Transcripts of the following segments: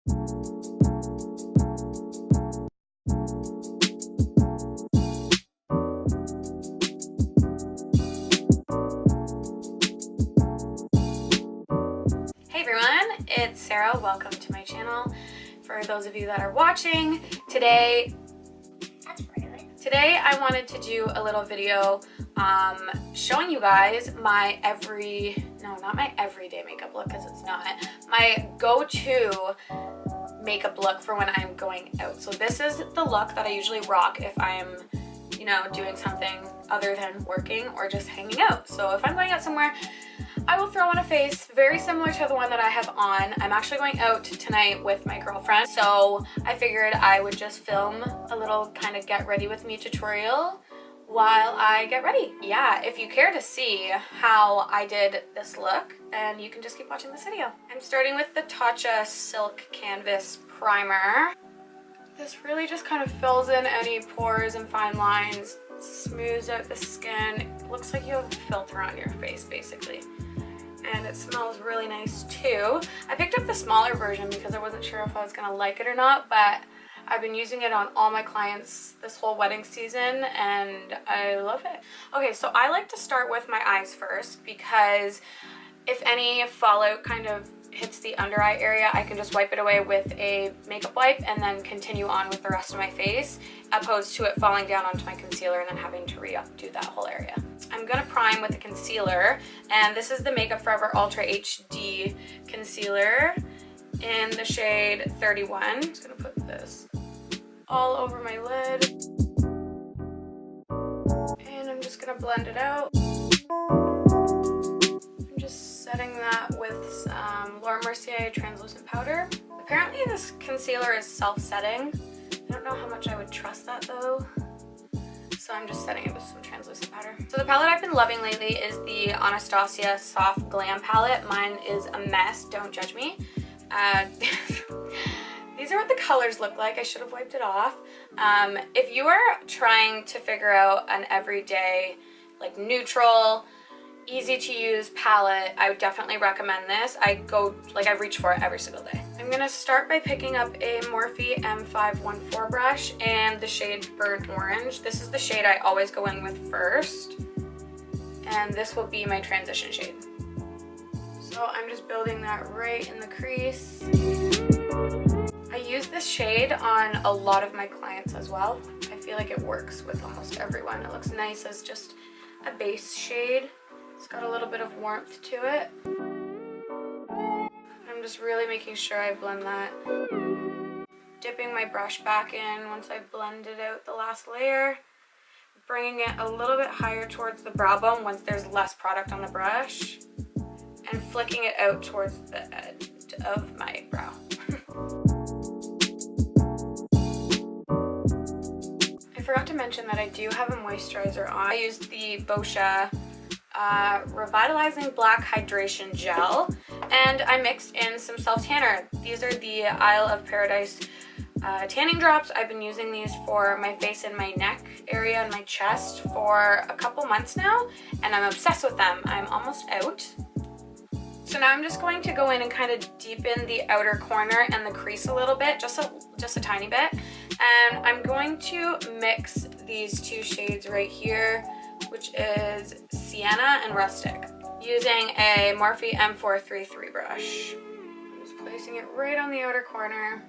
Hey everyone, it's Sarah. Welcome to my channel. For those of you that are watching, today I wanted to do a little video showing you guys my not my everyday makeup look, because it's not, my go-to makeup look for when I'm going out. So this is the look that I usually rock if I'm, you know, doing something other than working or just hanging out. So if I'm going out somewhere, I will throw on a face very similar to the one that I have on. I'm actually going out tonight with my girlfriend, so I figured I would just film a little kind of get ready with me tutorial while I get ready. Yeah, if you care to see how I did this look, then you can just keep watching this video. I'm starting with the Tatcha Silk Canvas Primer. This really just kind of fills in any pores and fine lines, smooths out the skin. It looks like you have a filter on your face basically. And it smells really nice too. I picked up the smaller version because I wasn't sure if I was gonna like it or not, but I've been using it on all my clients this whole wedding season and I love it. Okay, so I like to start with my eyes first because if any fallout kind of hits the under eye area, I can just wipe it away with a makeup wipe and then continue on with the rest of my face, opposed to it falling down onto my concealer and then having to re-do that whole area. I'm gonna prime with a concealer, and this is the Makeup Forever Ultra HD concealer in the shade 31. I'm just gonna put this all over my lid and I'm just gonna blend it out. I'm just setting that with some Laura Mercier translucent powder. Apparently this concealer is self-setting. I don't know how much I would trust that though, so I'm just setting it with some translucent powder. So the palette I've been loving lately is the Anastasia Soft Glam palette. Mine is a mess, don't judge me. These are what the colors look like. I should have wiped it off. If you are trying to figure out an everyday, like neutral, easy to use palette, I would definitely recommend this. I reach for it every single day. I'm gonna start by picking up a Morphe M514 brush in the shade Burnt Orange. This is the shade I always go in with first, and this will be my transition shade. So I'm just building that right in the crease. I use this shade on a lot of my clients as well. I feel like it works with almost everyone. It looks nice as just a base shade. It's got a little bit of warmth to it. I'm just really making sure I blend that. Dipping my brush back in once I've blended out the last layer. Bringing it a little bit higher towards the brow bone once there's less product on the brush. And flicking it out towards the edge of my brow. I forgot to mention that I do have a moisturizer on. I used the Boscia Revitalizing Black Hydration Gel, and I mixed in some self-tanner. These are the Isle of Paradise tanning drops. I've been using these for my face and my neck area and my chest for a couple months now, and I'm obsessed with them. I'm almost out. So now I'm just going to go in and kind of deepen the outer corner and the crease a little bit, just a tiny bit. And I'm going to mix these two shades right here, which is Sienna and Rustic, using a Morphe M433 brush. I'm just placing it right on the outer corner.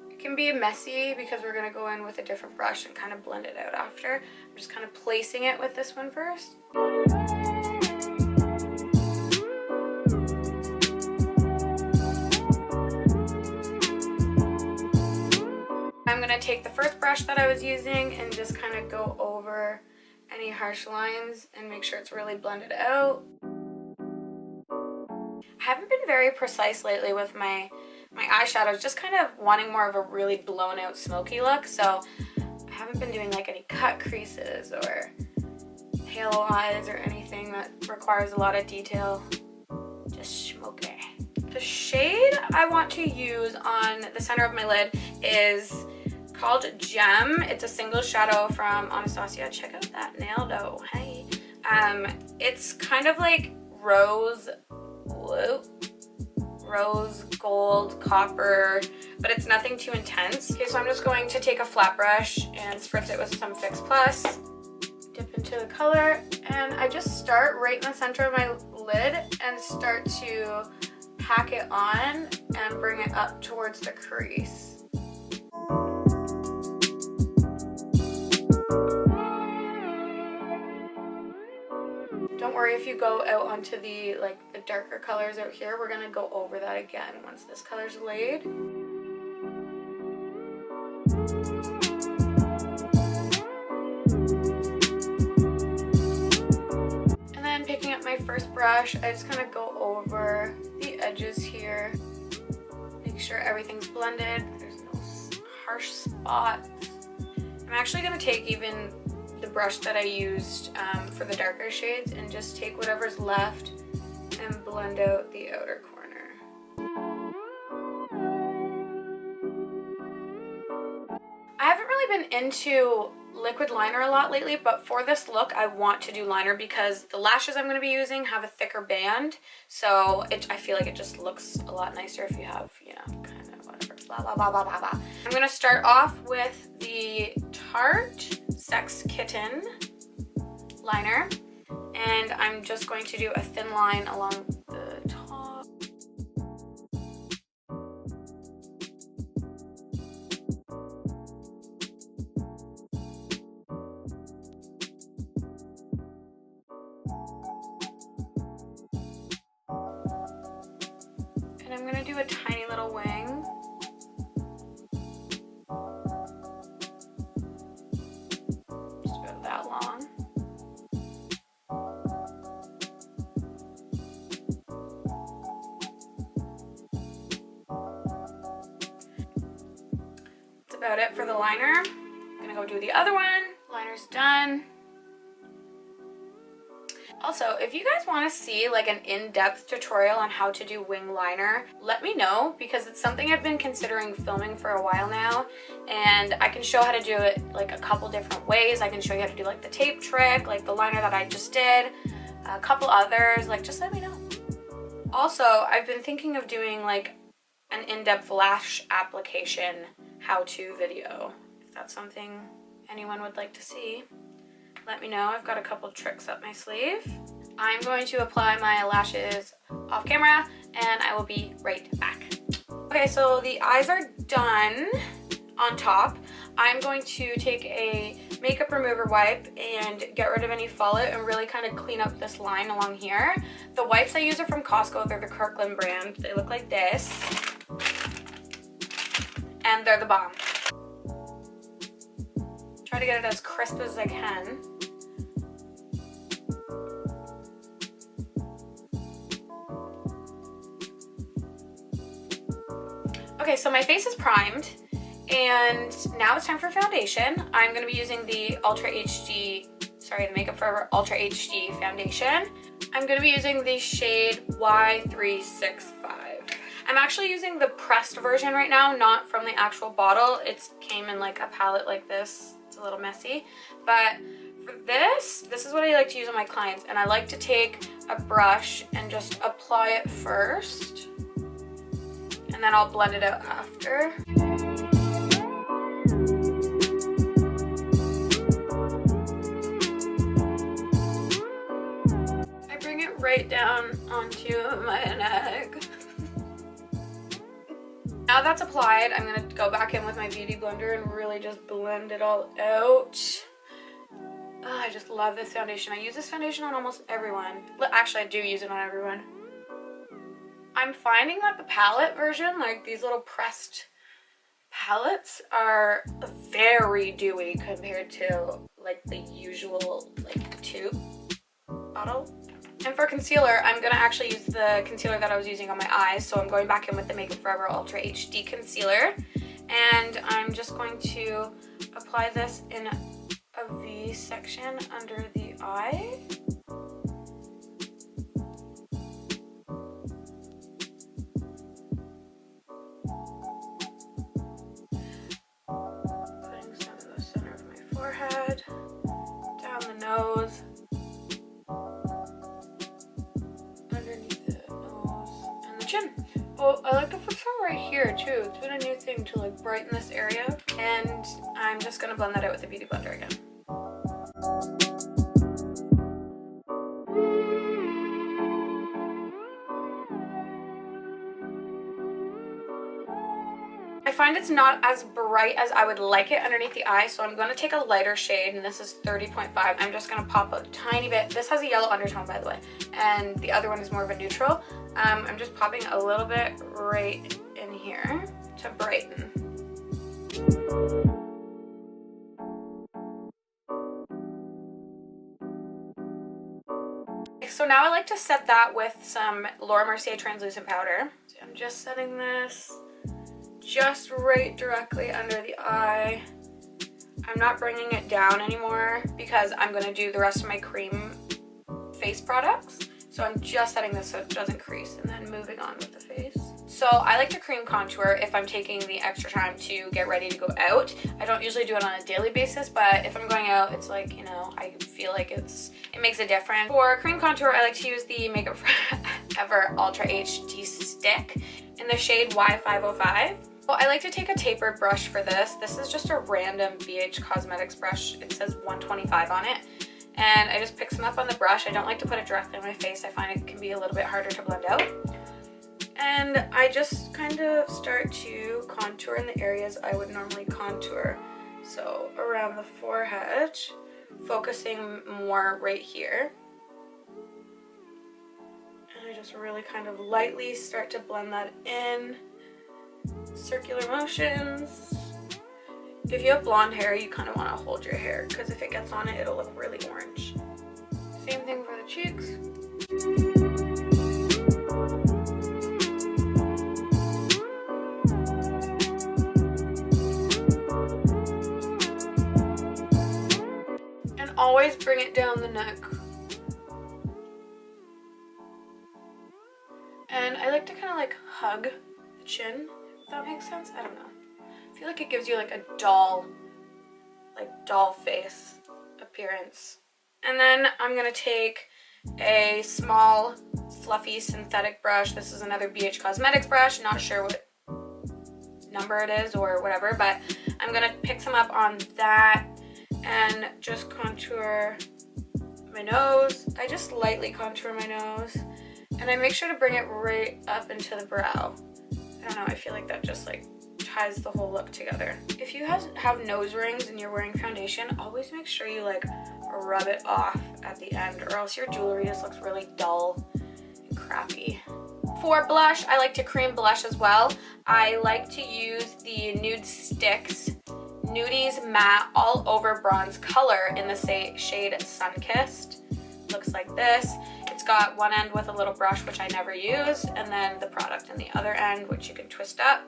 It can be messy because we're going to go in with a different brush and kind of blend it out after. I'm just kind of placing it with this one first. I'm going to take the first brush that I was using and just kind of go over any harsh lines and make sure it's really blended out. I haven't been very precise lately with my eyeshadows, just kind of wanting more of a really blown out smoky look, so I haven't been doing like any cut creases or halo eyes or anything that requires a lot of detail. Just smoky. The shade I want to use on the center of my lid is called Gem. It's a single shadow from Anastasia. Check out that nail though. Hey. It's kind of like rose rose gold, copper, but it's nothing too intense. Okay, so I'm just going to take a flat brush and spritz it with some Fix Plus, dip into the color, and I just start right in the center of my lid and start to pack it on and bring it up towards the crease. Don't worry if you go out onto the darker colors out here. We're gonna go over that again once this color's laid. And then picking up my first brush, I just kind of go over the edges here. Make sure everything's blended. There's no harsh spots. I'm actually gonna take even the brush that I used for the darker shades and just take whatever's left and blend out the outer corner. I haven't really been into liquid liner a lot lately, but for this look I want to do liner because the lashes I'm going to be using have a thicker band, so I feel like it just looks a lot nicer if you have, you know, kind of whatever, blah blah blah blah blah blah. I'm going to start off with the Tarte Sex Kitten liner, and I'm just going to do a thin line along the top. And I'm going to do a tiny little wing. About it for the liner. I'm gonna go do the other one. Liner's done. Also, if you guys want to see like an in-depth tutorial on how to do wing liner, let me know, because it's something I've been considering filming for a while now, and I can show how to do it like a couple different ways. I can show you how to do like the tape trick, like the liner that I just did, a couple others, like just let me know. Also, I've been thinking of doing like an in-depth lash application how-to video. If that's something anyone would like to see, let me know. I've got a couple tricks up my sleeve. I'm going to apply my lashes off camera and I will be right back. Okay, so the eyes are done on top. I'm going to take a makeup remover wipe and get rid of any fallout and really kind of clean up this line along here. The wipes I use are from Costco. They're the Kirkland brand. They look like this. And they're the bomb. Try to get it as crisp as I can. Okay, so my face is primed, and now it's time for foundation. I'm going to be using the the Makeup Forever Ultra HD foundation. I'm going to be using the shade Y365. I'm actually using the pressed version right now, not from the actual bottle. It came in like a palette like this. It's a little messy. But for this is what I like to use on my clients. And I like to take a brush and just apply it first. And then I'll blend it out after. I bring it right down onto my neck. Now that's applied, I'm going to go back in with my beauty blender and really just blend it all out. Oh, I just love this foundation. I use this foundation on almost everyone. Actually, I do use it on everyone. I'm finding that the palette version, like these little pressed palettes, are very dewy compared to like the usual like tube bottle. And for concealer, I'm going to actually use the concealer that I was using on my eyes. So I'm going back in with the Makeup Forever Ultra HD concealer. And I'm just going to apply this in a V section under the eye. Putting some in the center of my forehead, down the nose. Oh, I like to put some right here too. It's been a new thing to like brighten this area. And I'm just gonna blend that out with the Beauty Blender again. I find it's not as bright as I would like it underneath the eye, so I'm going to take a lighter shade, and this is 30.5. I'm just going to pop a tiny bit. This has a yellow undertone, by the way, and the other one is more of a neutral. I'm just popping a little bit right in here to brighten. So now I like to set that with some Laura Mercier translucent powder. So I'm just setting this just right directly under the eye. I'm not bringing it down anymore because I'm going to do the rest of my cream face products. So I'm just setting this so it doesn't crease and then moving on with the face. So I like to cream contour if I'm taking the extra time to get ready to go out. I don't usually do it on a daily basis, but if I'm going out, it's like, you know, I feel like it makes a difference. For cream contour, I like to use the Makeup Forever Ultra HD stick in the shade Y505. Well, I like to take a tapered brush for this. This is just a random BH Cosmetics brush. It says 125 on it. And I just pick some up on the brush. I don't like to put it directly on my face. I find it can be a little bit harder to blend out. And I just kind of start to contour in the areas I would normally contour. So around the forehead, focusing more right here. And I just really kind of lightly start to blend that in. Circular motions. If you have blonde hair, you kind of want to hold your hair because if it gets on it, it'll look really orange. Same thing for the cheeks. And always bring it down the neck. And I like to kind of like hug the chin. If that makes sense? I don't know. I feel like it gives you like a doll face appearance. And then I'm gonna take a small fluffy synthetic brush. This is another BH Cosmetics brush. Not sure what number it is or whatever, but I'm gonna pick some up on that and just contour my nose. I just lightly contour my nose and I make sure to bring it right up into the brow. I don't know, I feel like that just like ties the whole look together. If you have nose rings and you're wearing foundation, always make sure you like rub it off at the end or else your jewelry just looks really dull and crappy. For blush, I like to cream blush as well. I like to use the Nude Sticks Nudies Matte All Over Bronze Color in the shade Sunkissed. Looks like this. It's got one end with a little brush, which I never use, and then the product in the other end, which you can twist up.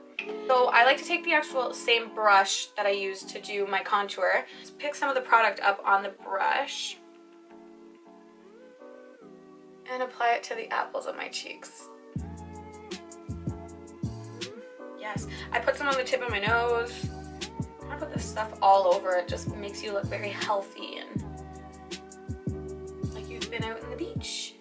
So I like to take the actual same brush that I use to do my contour. Just pick some of the product up on the brush and apply it to the apples of my cheeks. Yes, I put some on the tip of my nose. I'm gonna put this stuff all over. It just makes you look very healthy and like you've been out on the beach.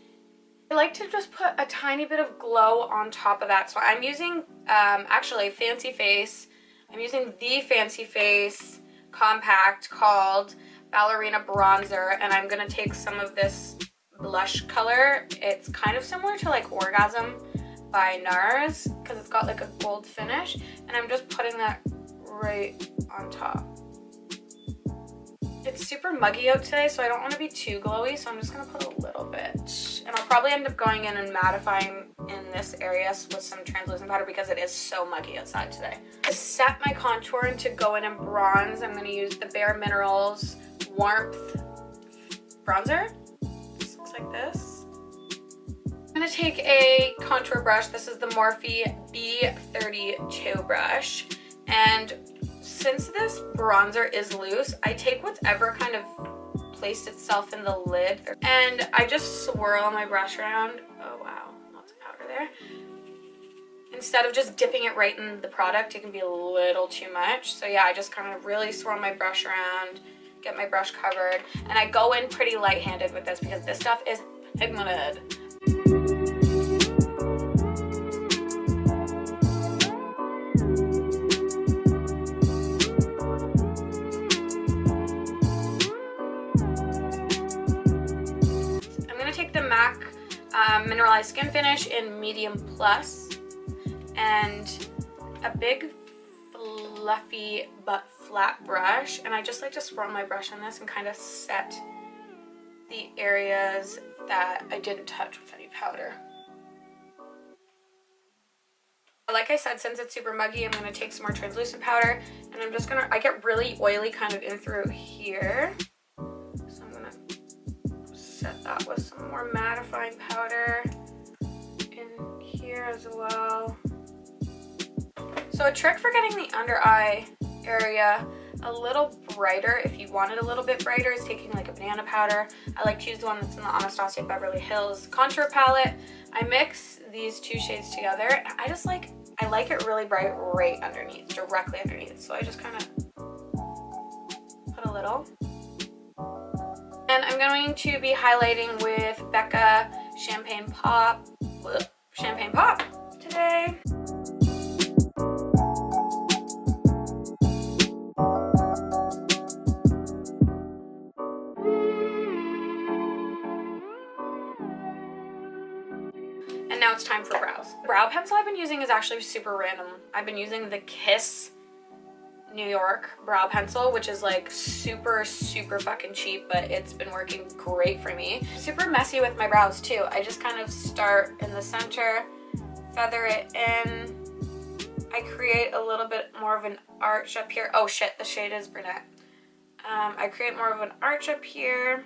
I like to just put a tiny bit of glow on top of that. So I'm using actually Fancy Face. I'm using the Fancy Face compact called Ballerina Bronzer, and I'm gonna take some of this blush color. It's kind of similar to like Orgasm by NARS because it's got like a gold finish, and I'm just putting that right on top. It's super muggy out today, so I don't want to be too glowy, so I'm just going to put a little bit. And I'll probably end up going in and mattifying in this area with some translucent powder because it is so muggy outside today. To set my contour and to go in and bronze, I'm going to use the Bare Minerals Warmth Bronzer. This looks like this. I'm going to take a contour brush. This is the Morphe B32 brush. And since this bronzer is loose, I take whatever kind of placed itself in the lid and I just swirl my brush around. Oh wow, lots of powder there. Instead of just dipping it right in the product, it can be a little too much. So yeah, I just kind of really swirl my brush around, get my brush covered, and I go in pretty light-handed with this because this stuff is pigmented. mineralized skin finish in medium plus, and a big fluffy but flat brush, and I just like to swirl my brush on this and kind of set the areas that I didn't touch with any powder. Like I said, since it's super muggy, I'm going to take some more translucent powder, and I'm just going to, I get really oily kind of in through here, so I'm going to set that with some more mattifying powder in here as well. So a trick for getting the under eye area a little brighter, if you want it a little bit brighter, is taking like a banana powder. I like to use the one that's in the Anastasia Beverly Hills contour palette. I mix these two shades together, and I like it really bright right underneath, directly underneath. So I just kind of put a little. And I'm going to be highlighting with Becca Champagne Pop today. And now it's time for brows. The brow pencil I've been using is actually super random. I've been using the Kiss New York brow pencil, which is like super fucking cheap, but it's been working great for me. Super messy with my brows too. I just kind of start in the center, feather it in. I create a little bit more of an arch up here. Oh shit, the shade is brunette. I create more of an arch up here.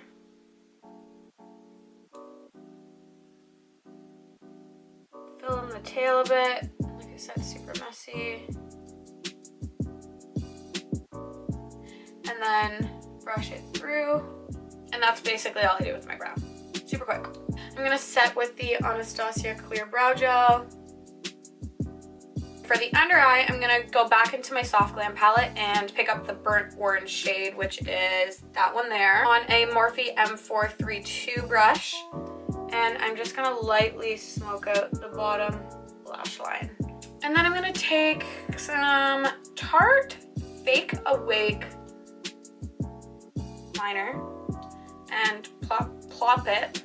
Fill in the tail a bit. Like I said, super messy. And then brush it through. And that's basically all I do with my brow. Super quick. I'm gonna set with the Anastasia Clear Brow Gel. For the under eye, I'm gonna go back into my Soft Glam palette and pick up the Burnt Orange shade, which is that one there, on a Morphe M432 brush. And I'm just gonna lightly smoke out the bottom lash line. And then I'm gonna take some Tarte Fake Awake liner and plop it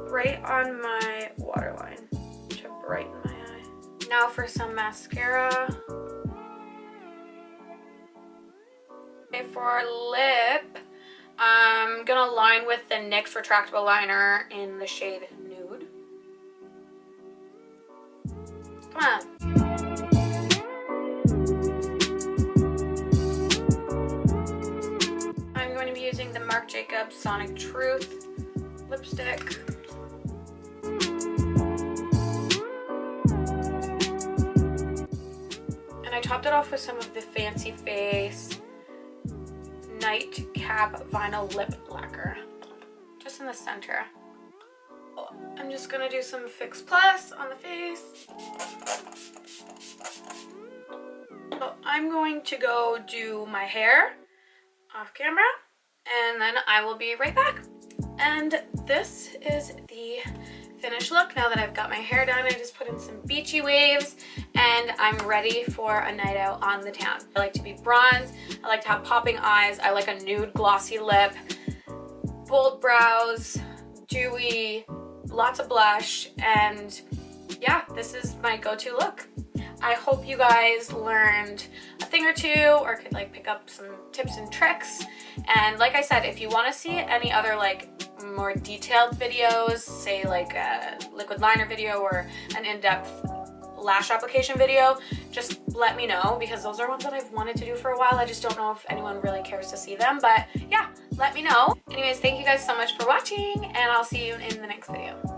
right on my waterline to brighten my eye. Now for some mascara. Okay, for lip, I'm gonna line with the NYX retractable liner in the shade Nude. Come on. I'm going to be using the Marc Jacobs Sonic Truth lipstick. And I topped it off with some of the Fancy Face Nightcap Vinyl Lip Lacquer, just in the center. I'm just gonna do some Fix Plus on the face. So I'm going to go do my hair off camera, and then I will be right back. And this is the finished look. Now that I've got my hair done, I just put in some beachy waves and I'm ready for a night out on the town. I like to be bronze, I like to have popping eyes, I like a nude glossy lip, bold brows, dewy, lots of blush, and yeah, this is my go-to look. I hope you guys learned a thing or two or could like pick up some tips and tricks. And like I said, if you want to see any other like more detailed videos, say like a liquid liner video or an in-depth lash application video, just let me know, because those are ones that I've wanted to do for a while. I just don't know if anyone really cares to see them, but yeah, let me know. Anyways, thank you guys so much for watching, and I'll see you in the next video.